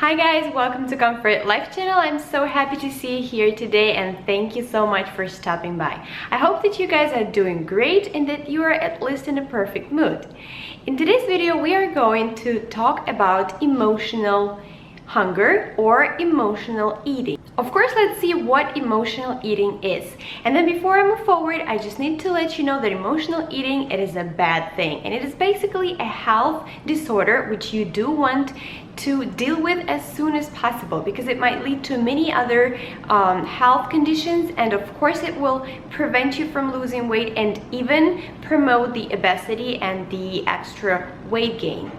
Hi guys, welcome to Comfort Life channel. I'm so happy to see you here today and thank you so much for stopping by. I hope that you guys are doing great and that you are at least in a perfect mood. In today's video, we are going to talk about emotional hunger or emotional eating. Of course, let's see what emotional eating is. And then before I move forward, I just need to let you know that emotional eating, it is a bad thing. And it is basically a health disorder which you do want to deal with as soon as possible because it might lead to many other health conditions, and of course it will prevent you from losing weight and even promote the obesity and the extra weight gain.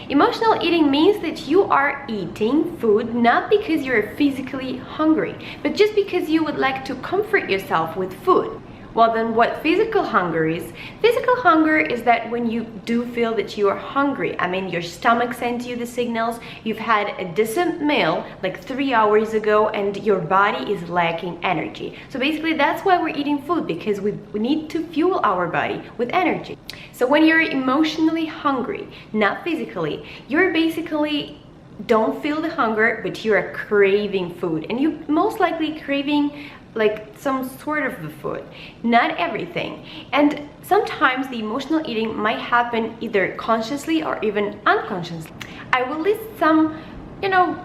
Emotional eating means that you are eating food not because you're physically hungry, but just because you would like to comfort yourself with food. Well, then what physical hunger is? Physical hunger is that when you do feel that you are hungry. I mean, your stomach sends you the signals, you've had a decent meal like 3 hours ago and your body is lacking energy. So basically that's why we're eating food, because we need to fuel our body with energy. So when you're emotionally hungry, not physically, you're basically don't feel the hunger, but you're craving food, and you most likely craving like some sort of the food, not everything. And sometimes the emotional eating might happen either consciously or even unconsciously. I will list some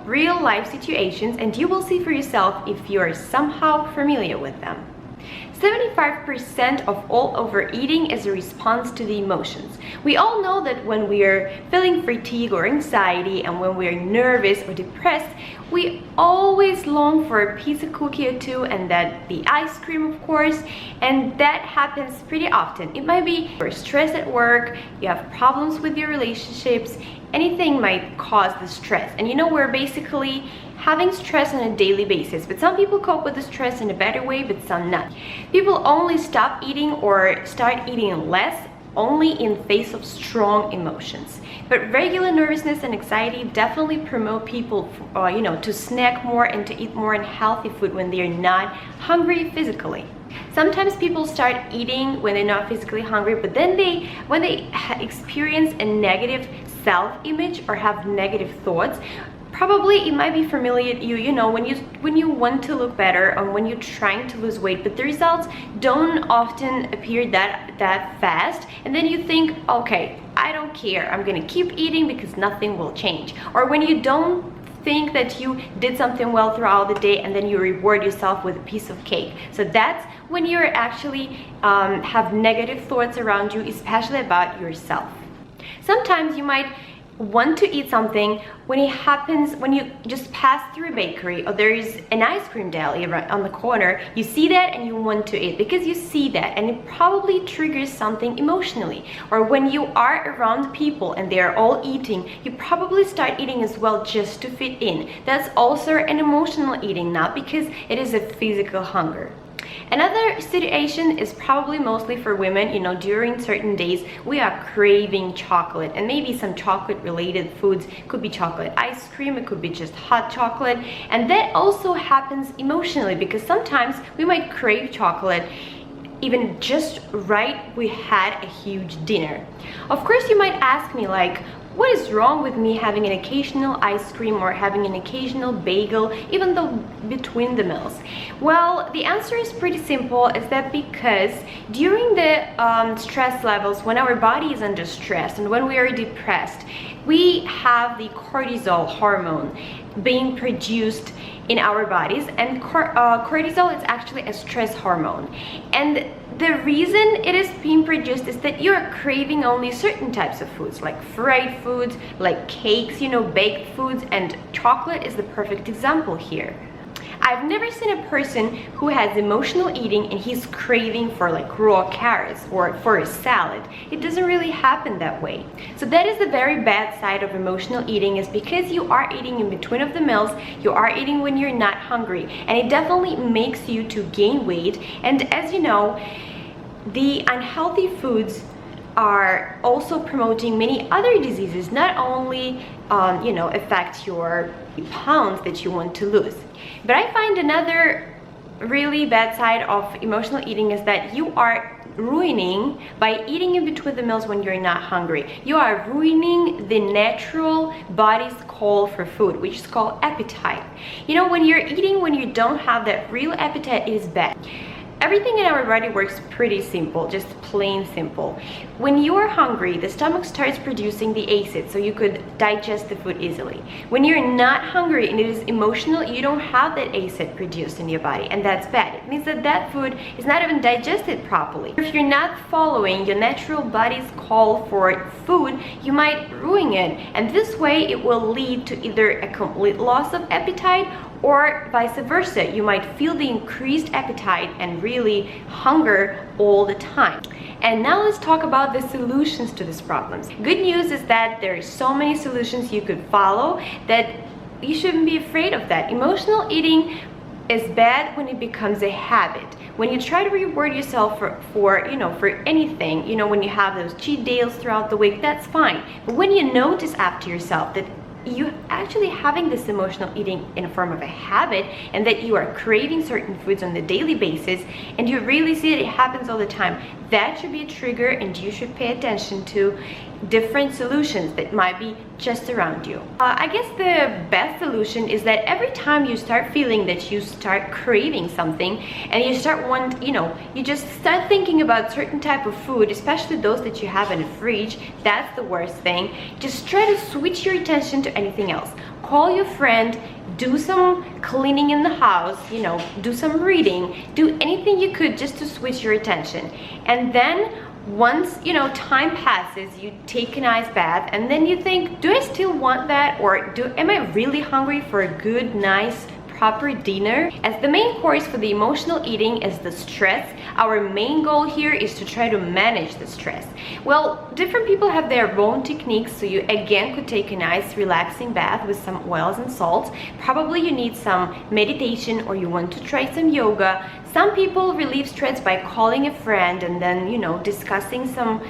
real life situations and you will see for yourself if you are somehow familiar with them. 75% of all overeating is a response to the emotions. We all know that when we are feeling fatigue or anxiety and when we are nervous or depressed, we always long for a piece of cookie or two, and that the ice cream, of course, and that happens pretty often. It might be you're stressed at work, you have problems with your relationships, anything might cause the stress. And we're basically having stress on a daily basis, but some people cope with the stress in a better way, but some not. People only stop eating or start eating less only in face of strong emotions. But regular nervousness and anxiety definitely promote people to snack more and to eat more unhealthy food when they're not hungry physically. Sometimes people start eating when they're not physically hungry, but then when they experience a negative self-image or have negative thoughts, probably it might be familiar to you, when you want to look better and when you're trying to lose weight, but the results don't often appear that fast, and then you think, okay, I don't care, I'm gonna keep eating because nothing will change. Or when you don't think that you did something well throughout the day and then you reward yourself with a piece of cake. So that's when you're actually have negative thoughts around you, especially about yourself. Sometimes you might want to eat something when it happens when you just pass through a bakery or there is an ice cream deli right on the corner. You see that and you want to eat because you see that, and it probably triggers something emotionally. Or when you are around people and they are all eating, you probably start eating as well just to fit in. That's also an emotional eating, not because it is a physical hunger. Another situation is probably mostly for women. During certain days we are craving chocolate, and maybe some chocolate related foods. Could be chocolate ice cream, it could be just hot chocolate, and that also happens emotionally because sometimes we might crave chocolate even just right we had a huge dinner. Of course, you might ask me like, what is wrong with me having an occasional ice cream or having an occasional bagel, even though between the meals? Well, the answer is pretty simple. Is that because during the stress levels, when our body is under stress and when we are depressed, we have the cortisol hormone being produced in our bodies, and cortisol is actually a stress hormone. And the reason it is being produced is that you're craving only certain types of foods, like fried foods, like cakes, baked foods, and chocolate is the perfect example here. I've never seen a person who has emotional eating and he's craving for like raw carrots or for a salad. It doesn't really happen that way. So that is the very bad side of emotional eating, is because you are eating in between of the meals, you are eating when you're not hungry, and it definitely makes you to gain weight. And as you know, the unhealthy foods are also promoting many other diseases, not only affect your pounds that you want to lose. But I find another really bad side of emotional eating is that you are ruining by eating in between the meals when you're not hungry. You are ruining the natural body's call for food, which is called appetite. You know, when you're eating when you don't have that real appetite, it is bad. Everything in our body works pretty simple, just plain simple. When you are hungry, the stomach starts producing the acid so you could digest the food easily. When you're not hungry and it is emotional, you don't have that acid produced in your body, and that's bad. It means that that food is not even digested properly. If you're not following your natural body's call for food, you might ruin it, and this way it will lead to either a complete loss of appetite or vice versa. You might feel the increased appetite and really hunger all the time. And now let's talk about the solutions to these problems. Good news is that there are so many solutions you could follow that you shouldn't be afraid of that. Emotional eating is bad when it becomes a habit. When you try to reward yourself for anything, when you have those cheat days throughout the week, that's fine. But when you notice after yourself that you actually having this emotional eating in a form of a habit, and that you are craving certain foods on a daily basis, and you really see that it happens all the time, that should be a trigger, and you should pay attention to different solutions that might be just around you. I guess the best solution is that every time you start feeling that you start craving something, and you start you just start thinking about certain type of food, especially those that you have in the fridge, that's the worst thing. Just try to switch your attention to anything else. Call your friend, do some cleaning in the house, do some reading, do anything you could just to switch your attention. And then once time passes, you take an ice bath, and then you think, do I still want that, or am I really hungry for a good, nice, proper dinner? As the main course for the emotional eating is the stress, our main goal here is to try to manage the stress. Well, different people have their own techniques, so you again could take a nice relaxing bath with some oils and salts. Probably you need some meditation, or you want to try some yoga. Some people relieve stress by calling a friend and then discussing some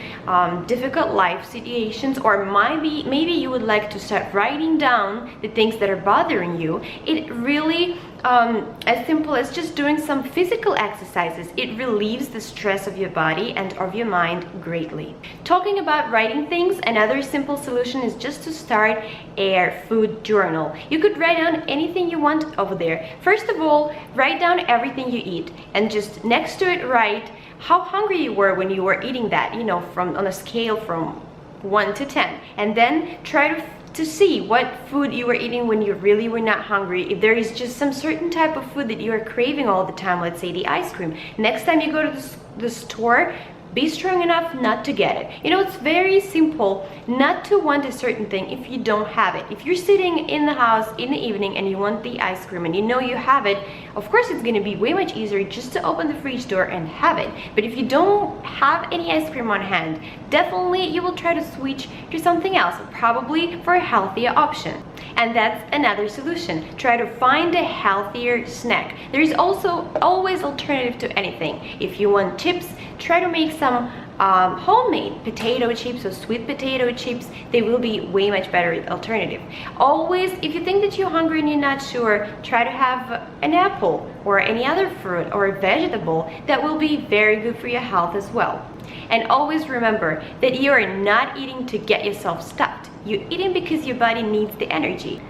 difficult life situations, or maybe you would like to start writing down the things that are bothering you. It really as simple as just doing some physical exercises. It relieves the stress of your body and of your mind greatly. Talking about writing things, another simple solution is just to start a food journal. You could write down anything you want over there. First of all, write down everything you eat, and just next to it write how hungry you were when you were eating that, on a scale from 1 to 10, and then try to see what food you were eating when you really were not hungry. If there is just some certain type of food that you are craving all the time, let's say the ice cream, next time you go to the store, be strong enough not to get it. It's very simple not to want a certain thing if you don't have it. If you're sitting in the house in the evening and you want the ice cream and you have it, of course it's going to be way much easier just to open the fridge door and have it. But if you don't have any ice cream on hand, definitely you will try to switch to something else, probably for a healthier option. And that's another solution. Try to find a healthier snack. There is also always alternative to anything. If you want chips, try to make some homemade potato chips or sweet potato chips. They will be way much better alternative. Always, if you think that you're hungry and you're not sure, try to have an apple or any other fruit or a vegetable that will be very good for your health as well. And always remember that you are not eating to get yourself stuffed. You're eating because your body needs the energy.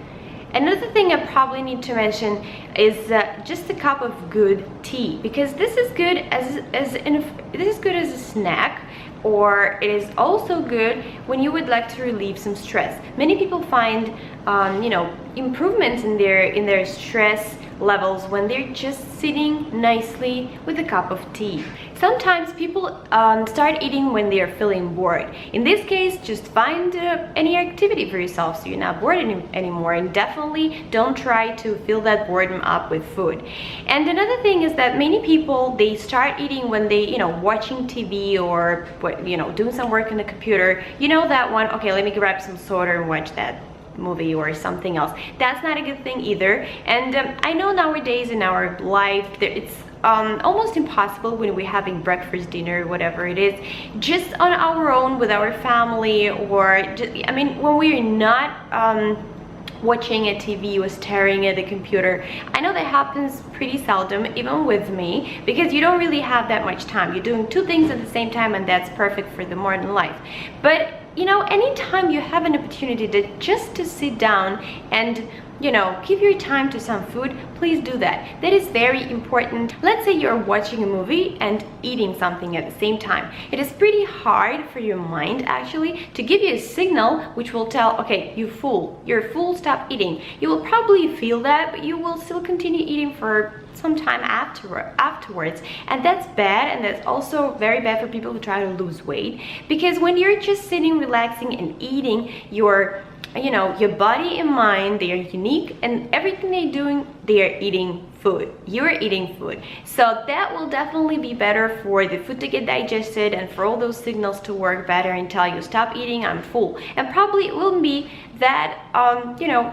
Another thing I probably need to mention is just a cup of good tea, because this is good as a snack, or it is also good when you would like to relieve some stress. Many people find improvements in their stress levels when they're just sitting nicely with a cup of tea. Sometimes people start eating when they are feeling bored. In this case, just find any activity for yourself so you're not bored anymore, and definitely don't try to fill that boredom up with food. And another thing is that many people, they start eating when they watching TV or doing some work on the computer. That one, okay, let me grab some soda and watch that movie or something else. That's not a good thing either. And I know nowadays in our life it's almost impossible when we're having breakfast, dinner, whatever it is, just on our own with our family, or just, when we're not watching a TV or staring at the computer. I know that happens pretty seldom, even with me, because you don't really have that much time. You're doing two things at the same time, and that's perfect for the modern life. But you know, anytime you have an opportunity to sit down and give your time to some food, please do that. That is very important. Let's say you're watching a movie and eating something at the same time. It is pretty hard for your mind actually to give you a signal which will tell, okay, you're full, stop eating. You will probably feel that, but you will still continue eating for some time afterwards, and that's bad, and that's also very bad for people who try to lose weight, because when you're just sitting, relaxing and eating, your body and mind, they are unique, and everything they're doing, they are eating food. You're eating food. So that will definitely be better for the food to get digested and for all those signals to work better and tell you, stop eating, I'm full. And probably it won't be that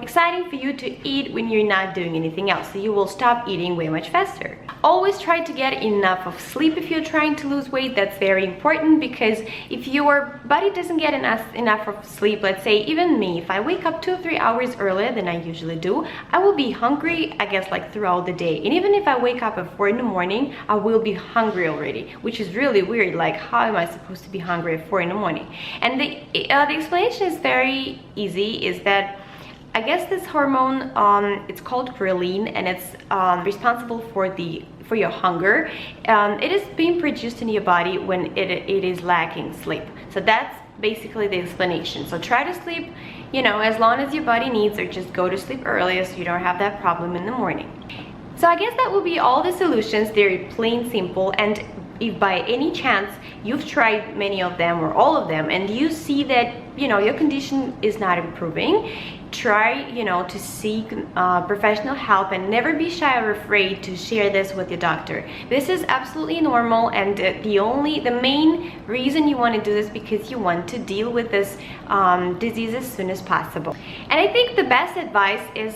exciting for you to eat when you're not doing anything else. So you will stop eating way much faster. Always try to get enough of sleep if you're trying to lose weight. That's very important, because if your body doesn't get enough of sleep, let's say even me, if I wake up 2 or 3 hours earlier than I usually do, I will be hungry, I guess, like throughout the day. And even if I wake up at 4 in the morning, I will be hungry already, which is really weird. Like, how am I supposed to be hungry at 4 in the morning? And the explanation is very easy, is that I guess this hormone, it's called ghrelin, and it's responsible for your hunger. It is being produced in your body when it is lacking sleep. So that's basically the explanation. So try to sleep, as long as your body needs, or just go to sleep earlier so you don't have that problem in the morning. So I guess that will be all the solutions. They're plain simple, and if by any chance you've tried many of them or all of them and you see that your condition is not improving, try to seek professional help, and never be shy or afraid to share this with your doctor. This is absolutely normal, and the main reason you want to do this because you want to deal with this disease as soon as possible. And I think the best advice is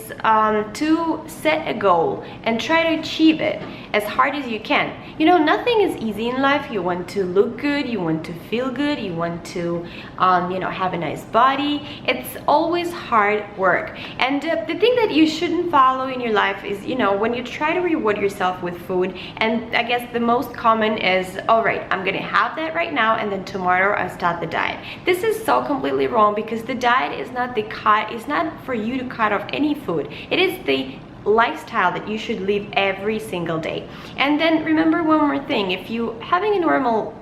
to set a goal and try to achieve it as hard as you can. Nothing is easy in life. You want to look good, you want to feel good, you want to have a nice body. It's always hard work. And the thing that you shouldn't follow in your life is, when you try to reward yourself with food, and I guess the most common is, all right, I'm gonna have that right now, and then tomorrow I start the diet. This is so completely wrong, because the diet is not it's not for you to cut off any food. It is the lifestyle that you should live every single day. And then remember one more thing: if you having a normal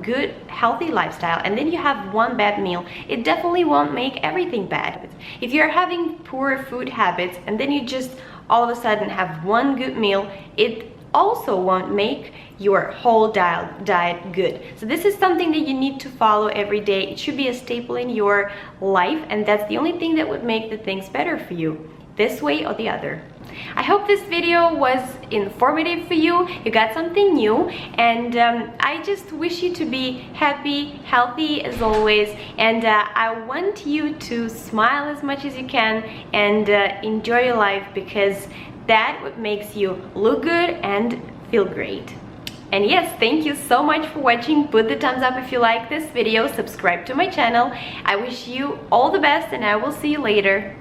good healthy lifestyle and then you have one bad meal, it definitely won't make everything bad. If you're having poor food habits and then you just all of a sudden have one good meal, it also won't make your whole diet good. So this is something that you need to follow every day. It should be a staple in your life, and that's the only thing that would make the things better for you, this way or the other. I hope this video was informative for you. You got something new, and I just wish you to be happy, healthy as always, and I want you to smile as much as you can and enjoy your life, because that what makes you look good and feel great. And yes, thank you so much for watching. Put the thumbs up if you like this video, subscribe to my channel. I wish you all the best, and I will see you later.